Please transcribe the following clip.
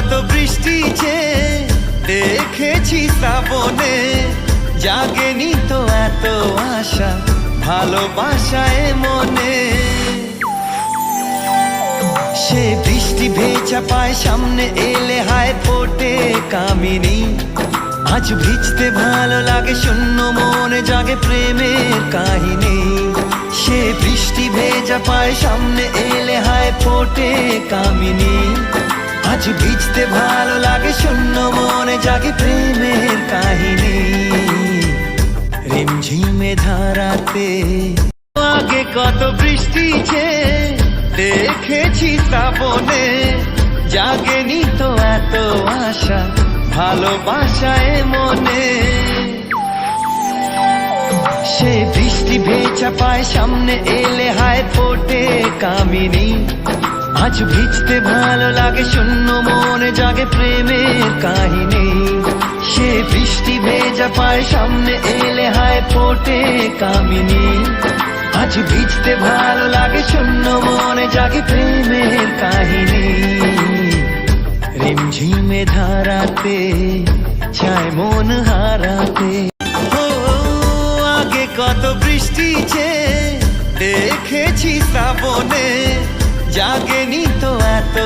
কত বৃষ্টি যে দেখেছি শ্রাবণে, জাগেনি তো এত আশা ভালোবাসায় মনে। সে বৃষ্টি ভেজা পায় সামনে এলে হায় ফোটে কামিনী। আজ ভিজতে ভালো লাগে শূন্য মনে জাগে প্রেমের কাহিনী। সে বৃষ্টি ভেজা পায় সামনে এলে হায় ফোটে কামিনী। আজ ভিজতে ভালো লাগে শূন্য মনে জাগে প্রেমের কাহিনী। রিমঝিমে ধারাতে আগে কত বৃষ্টি যে দেখেছি শ্রাবণে, জাগেনি তো এত আশা ভালোবাসায় মনে। সে বৃষ্টি ভেজা পায় সামনে এলে হায় ফোটে কামিনী। আজ ভিজতে ভালো লাগে শূন্য মনে জাগে প্রেমের কাহিনী। সে বৃষ্টি ভেজা পায় সামনে এলে হায় ফোটে কামিনী। আজ ভিজতে ভালো লাগে শূন্য মনে জাগে প্রেমের কাহিনী। রিমঝিমে ধারাতে চায় মন হারাতে। ও আগে কত বৃষ্টি যে দেখেছি শ্রাবণে, জাগেনি তো এত